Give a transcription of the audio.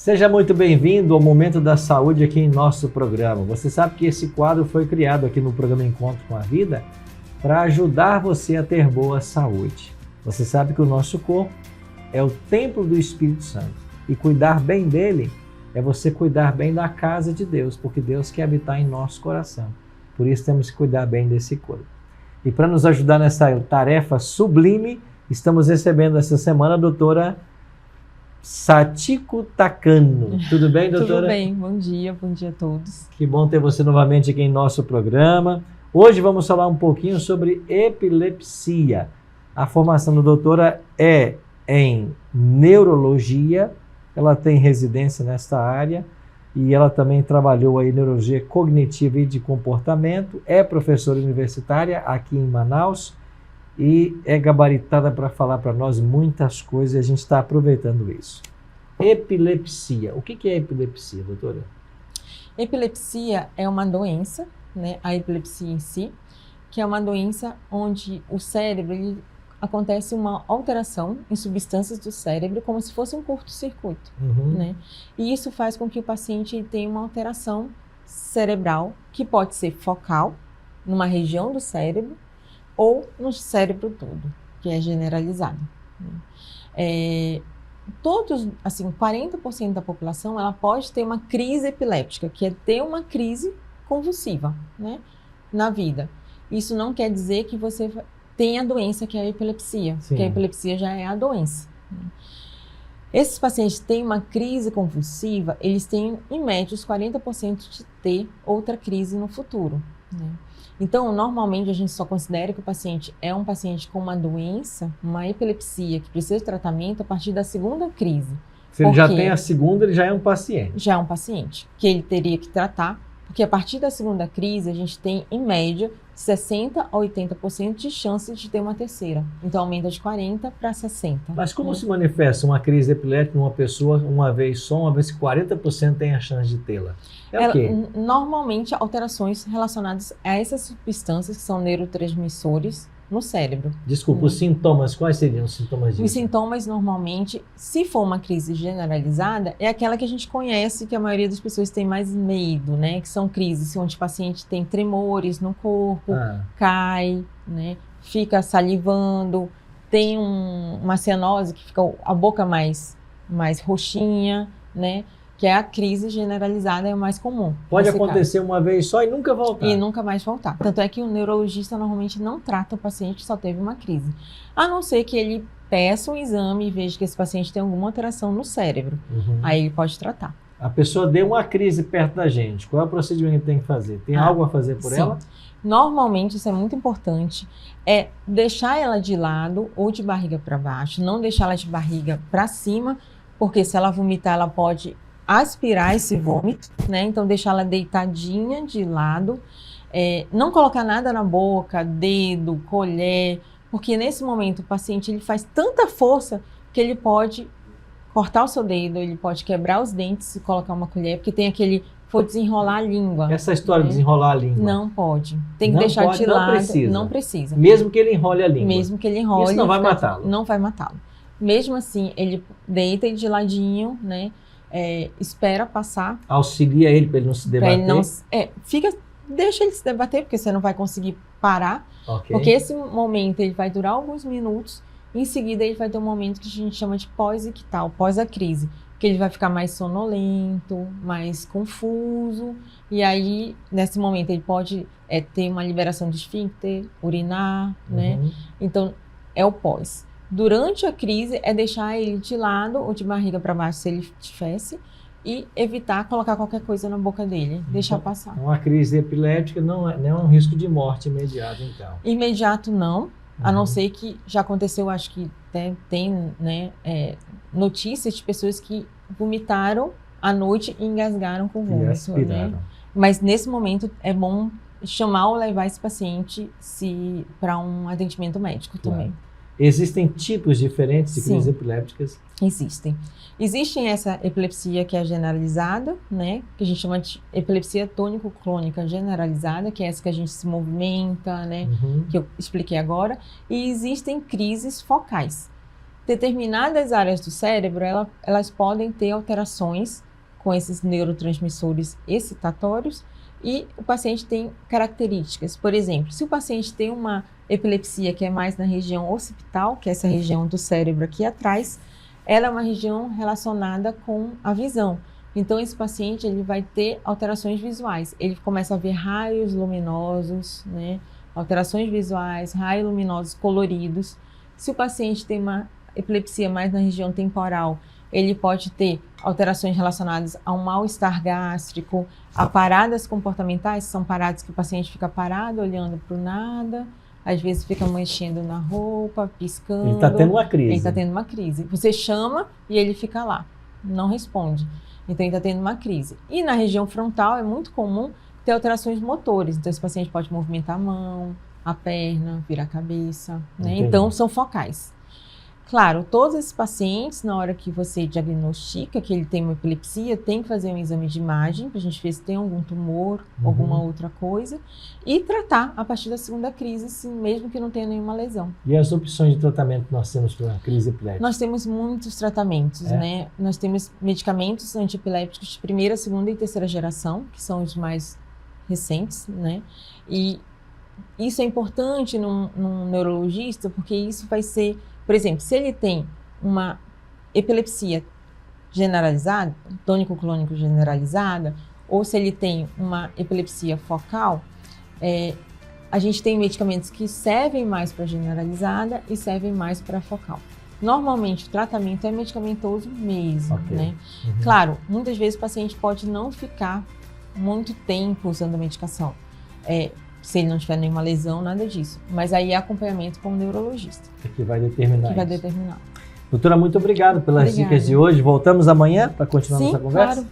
Seja muito bem-vindo ao Momento da Saúde aqui em nosso programa. Você sabe que esse quadro foi criado aqui no programa Encontro com a Vida para ajudar você a ter boa saúde. Você sabe que o nosso corpo é o templo do Espírito Santo e cuidar bem dele é você cuidar bem da casa de Deus, porque Deus quer habitar em nosso coração. Por isso temos que cuidar bem desse corpo. E para nos ajudar nessa tarefa sublime, estamos recebendo essa semana a doutora Satiko Takano. Tudo bem, doutora? Tudo bem, bom dia a todos. Que bom ter você novamente aqui em nosso programa. Hoje vamos falar um pouquinho sobre epilepsia. A formação da doutora é em neurologia, ela tem residência nesta área e ela também trabalhou aí em neurologia cognitiva e de comportamento, é professora universitária aqui em Manaus e é gabaritada para falar para nós muitas coisas e a gente está aproveitando isso. Epilepsia. O que é epilepsia, doutora? Epilepsia é uma doença, né? A epilepsia em si, que é uma doença onde o cérebro, acontece uma alteração em substâncias do cérebro, como se fosse um curto-circuito, né? E isso faz com que o paciente tenha uma alteração cerebral, que pode ser focal, numa região do cérebro, ou no cérebro todo, que é generalizado. Todos, assim, 40% da população, ela pode ter uma crise epiléptica, que é ter uma crise convulsiva, né, na vida. Isso não quer dizer que você tem a doença que é a epilepsia, porque a epilepsia já é a doença. Esses pacientes que têm uma crise convulsiva, eles têm, em média, os 40% de ter outra crise no futuro, né? Então, normalmente, a gente só considera que o paciente é um paciente com uma doença, uma epilepsia, que precisa de tratamento a partir da segunda crise. Se ele já tem a segunda, ele já é um paciente. Já é um paciente, que ele teria que tratar, porque a partir da segunda crise, a gente tem, em média, 60% a 80% de chance de ter uma terceira. Então, aumenta de 40% para 60%. Mas como se manifesta uma crise epilética numa pessoa uma vez só, uma vez que 40% tem a chance de tê-la? É o quê? Normalmente, alterações relacionadas a essas substâncias que são neurotransmissores no cérebro. Desculpa, os sintomas, quais seriam os sintomas disso? Os sintomas, normalmente, se for uma crise generalizada, é aquela que a gente conhece, que a maioria das pessoas tem mais medo, né? Que são crises onde o paciente tem tremores no corpo, cai, né? Fica salivando, tem uma cianose que fica a boca mais roxinha, né? Que é a crise generalizada, é o mais comum. Pode acontecer uma vez só e nunca voltar. E nunca mais voltar. Tanto é que o neurologista normalmente não trata o paciente que só teve uma crise. A não ser que ele peça um exame e veja que esse paciente tem alguma alteração no cérebro. Aí ele pode tratar. A pessoa deu uma crise perto da gente. Qual é o procedimento que tem que fazer? Tem algo a fazer por ela? Normalmente, isso é muito importante, é deixar ela de lado ou de barriga para baixo, não deixar ela de barriga para cima, porque se ela vomitar, ela pode aspirar esse vômito, né? Então, deixar ela deitadinha de lado, não colocar nada na boca, dedo, colher, porque nesse momento o paciente ele faz tanta força que ele pode cortar o seu dedo, ele pode quebrar os dentes e colocar uma colher, porque tem aquele, for desenrolar a língua. Essa história de desenrolar a língua? Não pode. Tem que deixar de lado. Não precisa. Mesmo que ele enrole a língua? Mesmo que ele enrole. Isso não vai matá-lo? Não vai matá-lo. Mesmo assim, ele deita de ladinho, né? Espera passar. Auxilia ele para ele não se debater? Ele não, deixa ele se debater, porque você não vai conseguir parar. Porque esse momento ele vai durar alguns minutos. Em seguida, ele vai ter um momento que a gente chama de pós-ictal, pós a crise. Que ele vai ficar mais sonolento, mais confuso. E aí, nesse momento, ele pode ter uma liberação de esfíncter, urinar, né? Então, é o pós. Durante a crise, é deixar ele de lado ou de barriga para baixo, se ele tivesse, e evitar colocar qualquer coisa na boca dele, deixar passar. Uma crise epilética não é um risco de morte imediato, então? Imediato não, a não ser que já aconteceu, acho que tem né, notícias de pessoas que vomitaram à noite e engasgaram com vômito. Né? Mas nesse momento é bom chamar ou levar esse paciente para um atendimento médico também. Existem tipos diferentes de crises epilépticas? Existem. Existe essa epilepsia que é generalizada, né? Que a gente chama de epilepsia tônico-clônica generalizada, que é essa que a gente se movimenta, né? Que eu expliquei agora. E existem crises focais, determinadas áreas do cérebro, elas podem ter alterações com esses neurotransmissores excitatórios e o paciente tem características. Por exemplo, se o paciente tem uma epilepsia que é mais na região occipital, que é essa região do cérebro aqui atrás, ela é uma região relacionada com a visão. Então, esse paciente ele vai ter alterações visuais. Ele começa a ver raios luminosos, né? Alterações visuais, raios luminosos coloridos. Se o paciente tem uma epilepsia mais na região temporal, ele pode ter alterações relacionadas a um mal-estar gástrico, a paradas comportamentais, são paradas que o paciente fica parado, olhando para o nada, às vezes fica mexendo na roupa, piscando. Ele está tendo uma crise. Ele está tendo uma crise. Você chama e ele fica lá, não responde. Então, ele está tendo uma crise. E na região frontal é muito comum ter alterações motores. Então, esse paciente pode movimentar a mão, a perna, virar a cabeça, né? Então, são focais. Claro, todos esses pacientes, na hora que você diagnostica que ele tem uma epilepsia, tem que fazer um exame de imagem para a gente ver se tem algum tumor, alguma outra coisa, e tratar a partir da segunda crise, assim, mesmo que não tenha nenhuma lesão. E as opções de tratamento que nós temos para a crise epiléptica? Nós temos muitos tratamentos, né? Nós temos medicamentos antiepilépticos de primeira, segunda e terceira geração, que são os mais recentes, né? E isso é importante num neurologista, porque isso vai ser... Por exemplo, se ele tem uma epilepsia generalizada, tônico-clônico generalizada, ou se ele tem uma epilepsia focal, a gente tem medicamentos que servem mais para generalizada e servem mais para focal. Normalmente, o tratamento é medicamentoso mesmo, né? Claro, muitas vezes o paciente pode não ficar muito tempo usando a medicação. Se ele não tiver nenhuma lesão, nada disso. Mas aí é acompanhamento com o neurologista. Que vai determinar isso. Doutora, muito obrigado pelas dicas de hoje. Voltamos amanhã para continuar nossa conversa? Claro.